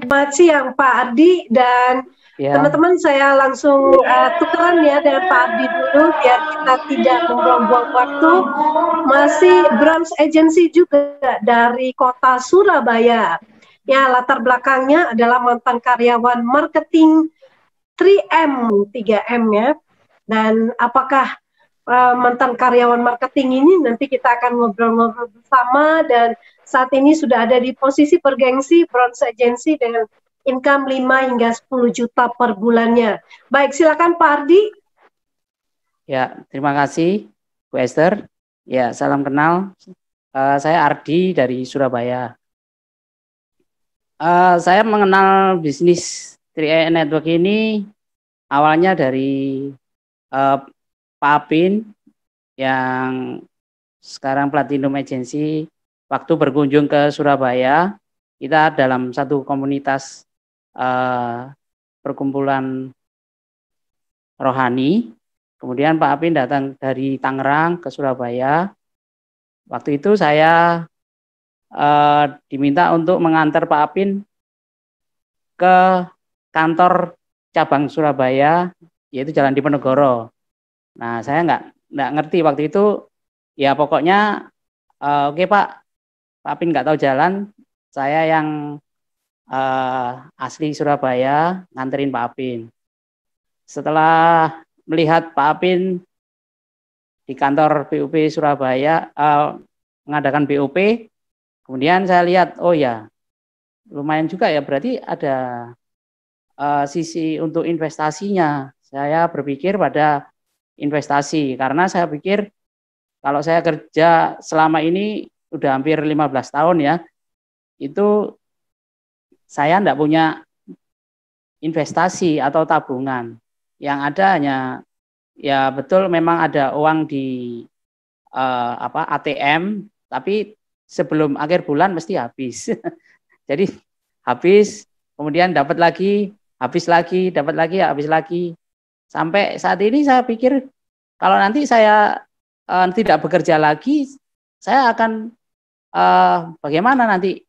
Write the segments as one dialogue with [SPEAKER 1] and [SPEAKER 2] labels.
[SPEAKER 1] Selamat siang Pak Ardi dan teman-teman, saya langsung tukeran ya dengan Pak Ardi dulu biar kita tidak membuang-buang waktu. Masih Bronze Agency juga dari kota Surabaya. Ya, latar belakangnya adalah mantan karyawan marketing 3M ya. Dan apakah mantan karyawan marketing ini nanti kita akan ngobrol-ngobrol bersama, dan saat ini sudah ada di posisi bergengsi Bronze Agency dengan income 5 hingga 10 juta per bulannya. Baik, silakan Pak Ardi.
[SPEAKER 2] Ya, terima kasih Bu Esther. Ya, salam kenal. Saya Ardi dari Surabaya. Saya mengenal bisnis 3E Network ini awalnya dari Pak Apin yang sekarang Platinum Agency. Waktu berkunjung ke Surabaya, kita dalam satu komunitas perkumpulan rohani. Kemudian Pak Apin datang dari Tangerang ke Surabaya. Waktu itu saya diminta untuk mengantar Pak Apin ke kantor cabang Surabaya, yaitu Jalan Diponegoro. Nah, saya nggak ngerti waktu itu. Ya pokoknya oke Pak Apin nggak tahu jalan, saya yang asli Surabaya nganterin Pak Apin. Setelah melihat Pak Apin di kantor BUP Surabaya mengadakan BUP, kemudian saya lihat, oh ya lumayan juga ya, berarti ada sisi untuk investasinya. Saya berpikir pada investasi, karena saya pikir kalau saya kerja selama ini udah hampir 15 tahun ya, itu saya enggak punya investasi atau tabungan. Yang ada hanya ya betul memang ada uang di ATM, tapi sebelum akhir bulan mesti habis. Jadi habis, kemudian dapat lagi, habis lagi, dapat lagi, habis lagi. Sampai saat ini saya pikir kalau nanti saya tidak bekerja lagi, saya akan bagaimana nanti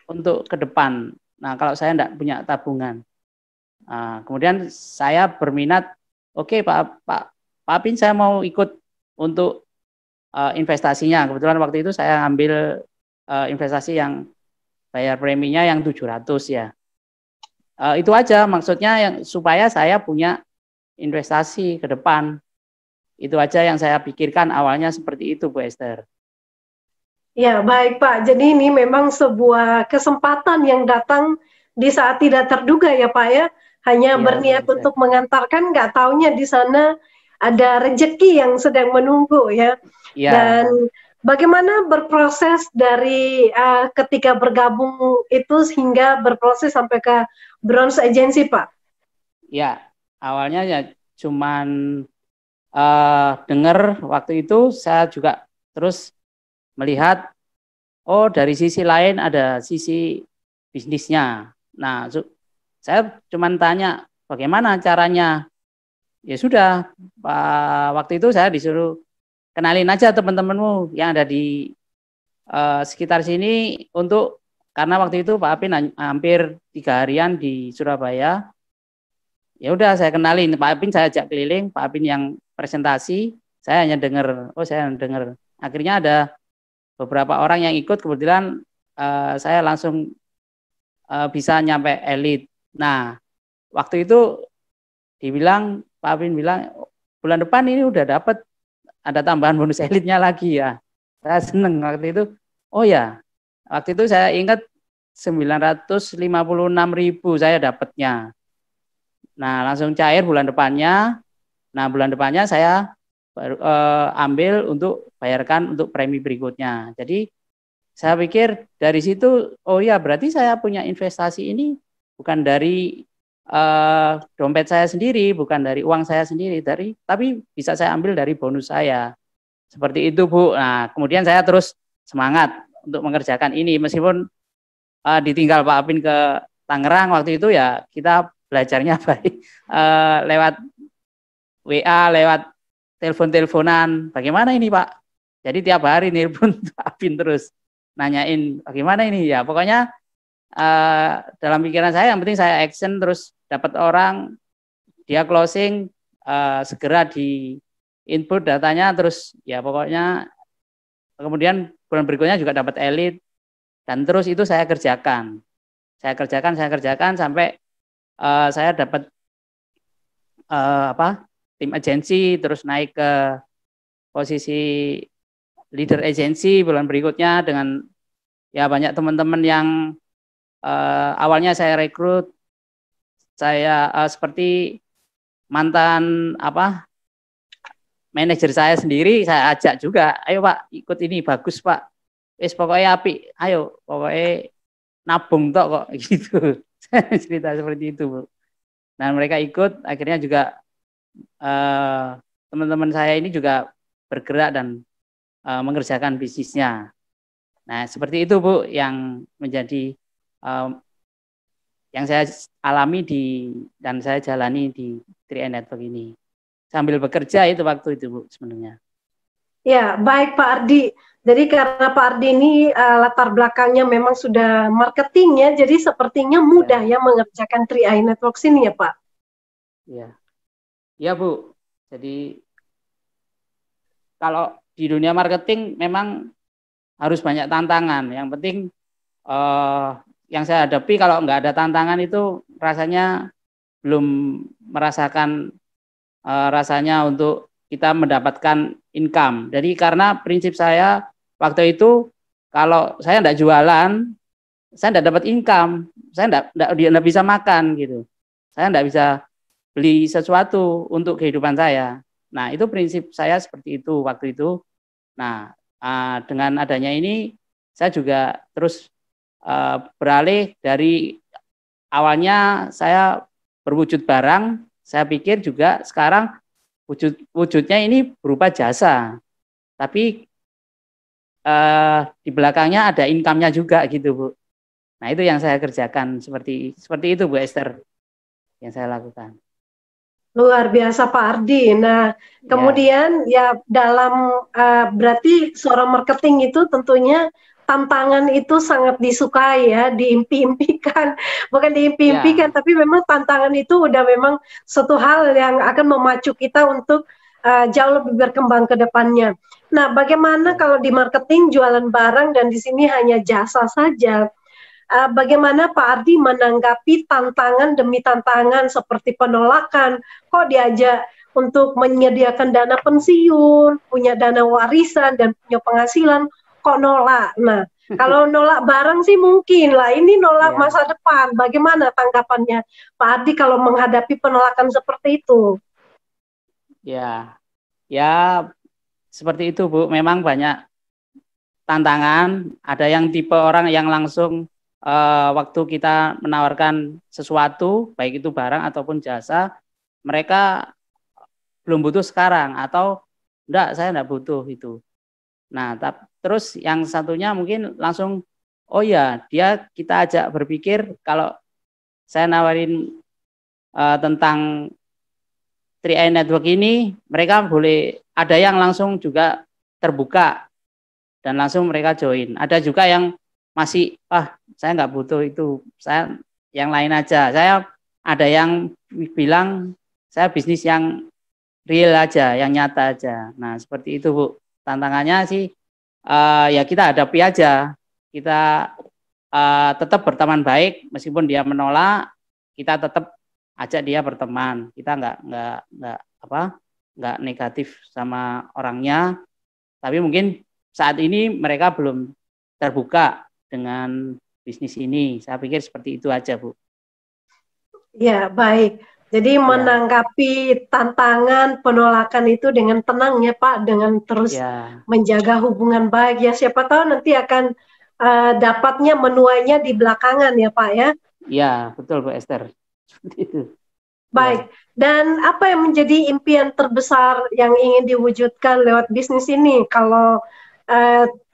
[SPEAKER 2] untuk ke depan. Nah, kalau saya tidak punya tabungan. Kemudian saya berminat, oke Pak Apin, saya mau ikut untuk investasinya. Kebetulan waktu itu saya ambil investasi yang bayar preminya yang 700 ya. Itu aja maksudnya, yang supaya saya punya investasi ke depan. Itu aja yang saya pikirkan awalnya, seperti itu Bu Esther.
[SPEAKER 1] Ya, baik Pak. Jadi ini memang sebuah kesempatan yang datang di saat tidak terduga ya Pak ya. Hanya berniat untuk mengantarkan, nggak taunya di sana ada rejeki yang sedang menunggu ya. Dan bagaimana berproses dari ketika bergabung itu hingga berproses sampai ke Bronze Agency Pak?
[SPEAKER 2] Ya, awalnya ya cuman dengar waktu itu, saya juga terus melihat, oh dari sisi lain ada sisi bisnisnya. Nah, saya cuman tanya bagaimana caranya. Ya sudah, waktu itu saya disuruh kenalin aja teman-temanmu yang ada di sekitar sini, karena waktu itu Pak Apin hampir 3 harian di Surabaya. Ya udah saya kenalin Pak Apin, saya ajak keliling, Pak Apin yang presentasi, saya hanya dengar. Akhirnya ada beberapa orang yang ikut, kebetulan saya langsung bisa nyampe elit. Nah, waktu itu Pak Apin bilang bulan depan ini udah dapat ada tambahan bonus elitnya lagi ya. Saya seneng waktu itu. Oh ya, waktu itu saya ingat 956.000 saya dapatnya. Nah, langsung cair bulan depannya. Nah, bulan depannya saya baru ambil untuk bayarkan untuk premi berikutnya. Jadi saya pikir dari situ, oh ya berarti saya punya investasi ini bukan dari dompet saya sendiri, bukan dari uang saya sendiri, tapi bisa saya ambil dari bonus saya. Seperti itu Bu. Nah, kemudian saya terus semangat untuk mengerjakan ini, meskipun ditinggal Pak Apin ke Tangerang waktu itu, ya kita belajarnya baik lewat WA, lewat telepon-teleponan. Bagaimana ini Pak? Jadi tiap hari nelpon Pak Apin terus nanyain bagaimana ini ya. Pokoknya dalam pikiran saya yang penting saya action terus dapat orang, dia closing, segera di input datanya, terus ya pokoknya kemudian bulan berikutnya juga dapat elit, dan terus itu saya kerjakan sampai saya dapat tim agensi, terus naik ke posisi leader agensi bulan berikutnya dengan ya banyak teman-teman yang awalnya saya rekrut, saya seperti mantan manajer saya sendiri, saya ajak juga, ayo Pak ikut ini, bagus Pak, pokoknya api, ayo pokoknya nabung tok kok gitu. Cerita seperti itu, Bu. Nah mereka ikut, akhirnya juga teman-teman saya ini juga bergerak dan mengerjakan bisnisnya. Nah seperti itu Bu, yang menjadi yang saya alami dan saya jalani di 3i Network ini. Sambil bekerja itu waktu itu Bu sebenarnya.
[SPEAKER 1] Ya, baik Pak Ardi. Jadi karena Pak Ardi ini latar belakangnya memang sudah marketing ya, jadi sepertinya mudah ya mengerjakan 3i Network ini ya Pak.
[SPEAKER 2] Iya. Iya Bu. Jadi kalau di dunia marketing memang harus banyak tantangan. Yang penting yang saya hadapi kalau nggak ada tantangan itu rasanya belum merasakan rasanya untuk kita mendapatkan income. Jadi karena prinsip saya waktu itu kalau saya tidak jualan, saya tidak dapat income, saya tidak bisa makan gitu. Saya tidak bisa beli sesuatu untuk kehidupan saya. Nah itu prinsip saya seperti itu waktu itu. Nah dengan adanya ini saya juga terus beralih dari awalnya saya berwujud barang. Saya pikir juga sekarang wujudnya ini berupa jasa, tapi di belakangnya ada income-nya juga gitu Bu. Nah itu yang saya kerjakan seperti itu Bu Esther, yang saya lakukan.
[SPEAKER 1] Luar biasa Pak Ardi. Nah kemudian ya dalam berarti seorang marketing itu tentunya tantangan itu sangat disukai ya, diimpi-impikan, bukan diimpi-impikan, tapi memang tantangan itu udah memang suatu hal yang akan memacu kita untuk jauh lebih berkembang ke depannya. Nah, bagaimana kalau di marketing jualan barang dan di sini hanya jasa saja? Bagaimana Pak Ardi menanggapi tantangan demi tantangan seperti penolakan? Kok diajak untuk menyediakan dana pensiun, punya dana warisan dan punya penghasilan, kok nolak? Nah, kalau nolak barang sih mungkin lah, ini nolak masa depan. Bagaimana tanggapannya Pak Ardi kalau menghadapi penolakan seperti itu?
[SPEAKER 2] Ya seperti itu Bu. Memang banyak tantangan. Ada yang tipe orang yang langsung waktu kita menawarkan sesuatu, baik itu barang ataupun jasa, mereka belum butuh sekarang atau enggak, saya enggak butuh itu. Nah, terus yang satunya mungkin langsung, oh ya, kita ajak berpikir kalau saya nawarin tentang 3i Network ini, mereka boleh, ada yang langsung juga terbuka dan langsung mereka join. Ada juga yang masih, saya nggak butuh itu, saya yang lain aja. Saya ada yang bilang saya bisnis yang real aja, yang nyata aja. Nah seperti itu Bu. Tantangannya sih ya kita hadapi aja. Kita tetap berteman baik meskipun dia menolak, kita tetap ajak dia berteman. Kita nggak negatif sama orangnya. Tapi mungkin saat ini mereka belum terbuka dengan bisnis ini. Saya pikir seperti itu aja, Bu.
[SPEAKER 1] Ya, baik. Jadi menanggapi tantangan penolakan itu dengan tenang ya Pak, dengan terus menjaga hubungan baik ya. Siapa tahu nanti akan dapatnya menuainya di belakangan ya Pak ya.
[SPEAKER 2] Iya, betul Bu Esther. Seperti itu.
[SPEAKER 1] Baik. Dan apa yang menjadi impian terbesar yang ingin diwujudkan lewat bisnis ini? Kalau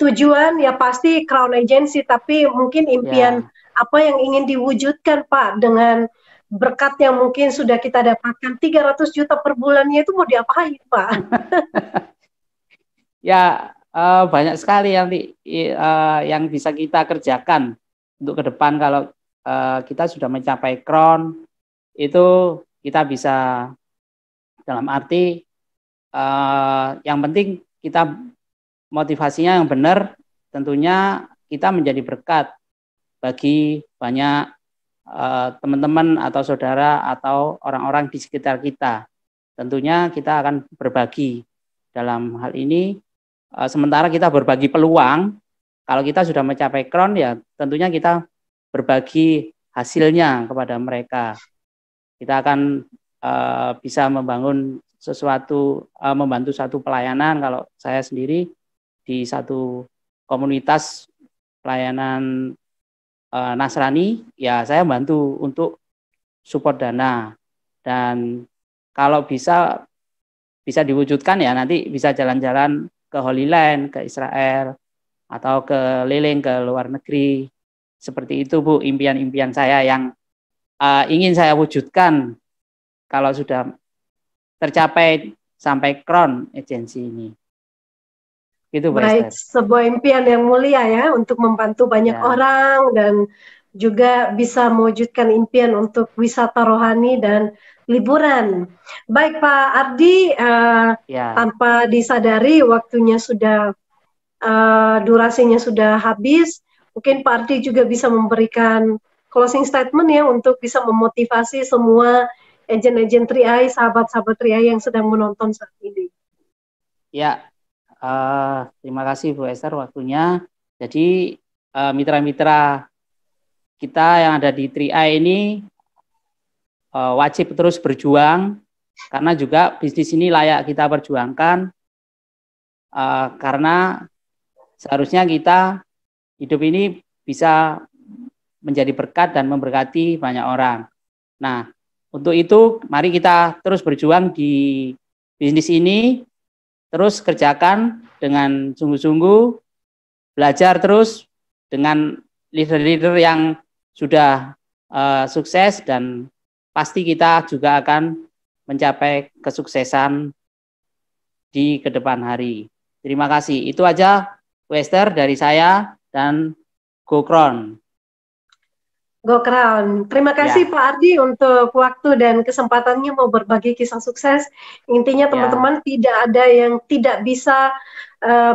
[SPEAKER 1] tujuan ya pasti Crown Agency, tapi mungkin impian apa yang ingin diwujudkan Pak dengan berkat yang mungkin sudah kita dapatkan 300 juta per bulannya, itu mau diapain Pak?
[SPEAKER 2] Ya banyak sekali yang bisa kita kerjakan. untuk ke depan kalau kita sudah mencapai crown itu kita bisa, dalam arti yang penting kita motivasinya yang benar, tentunya kita menjadi berkat bagi banyak teman-teman atau saudara atau orang-orang di sekitar kita. Tentunya kita akan berbagi dalam hal ini. Sementara kita berbagi peluang, kalau kita sudah mencapai crown ya tentunya kita berbagi hasilnya kepada mereka. Kita akan bisa membangun sesuatu, membantu satu pelayanan. Kalau saya sendiri di satu komunitas pelayanan Nasrani, ya saya bantu untuk support dana. Dan kalau bisa diwujudkan ya nanti bisa jalan-jalan ke Holy Land, ke Israel, atau keliling ke luar negeri. Seperti itu Bu, impian-impian saya yang ingin saya wujudkan kalau sudah tercapai sampai crown agensi ini. Gitu,
[SPEAKER 1] Baik, sebuah impian yang mulia ya untuk membantu banyak orang dan juga bisa mewujudkan impian untuk wisata rohani dan liburan. Baik Pak Ardi, tanpa disadari waktunya sudah durasinya sudah habis. Mungkin Pak Ardi juga bisa memberikan closing statement ya untuk bisa memotivasi semua agen-agen Tri-Eye, sahabat-sahabat Tri-Eye yang sedang menonton saat ini.
[SPEAKER 2] Ya, terima kasih Bu Esther waktunya. Jadi mitra-mitra kita yang ada di Tri-Eye ini wajib terus berjuang karena juga bisnis ini layak kita perjuangkan karena seharusnya kita hidup ini bisa menjadi berkat dan memberkati banyak orang. Nah, untuk itu mari kita terus berjuang di bisnis ini, terus kerjakan dengan sungguh-sungguh, belajar terus dengan leader-leader yang sudah sukses dan pasti kita juga akan mencapai kesuksesan di kedepan hari. Terima kasih. Itu aja Wester dari saya dan Go Crown.
[SPEAKER 1] Go Crown. Terima kasih Pak Ardi untuk waktu dan kesempatannya mau berbagi kisah sukses. Intinya teman-teman tidak ada yang tidak bisa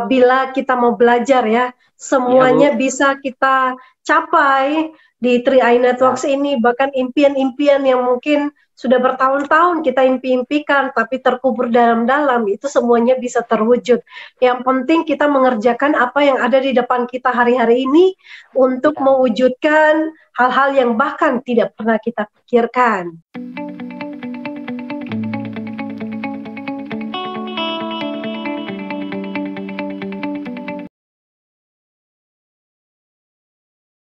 [SPEAKER 1] bila kita mau belajar ya. Semuanya bisa kita capai di Tri-Eye Networks ini, bahkan impian-impian yang mungkin sudah bertahun-tahun kita impi-impikan tapi terkubur dalam-dalam, itu semuanya bisa terwujud. Yang penting kita mengerjakan apa yang ada di depan kita hari-hari ini untuk mewujudkan hal-hal yang bahkan tidak pernah kita pikirkan.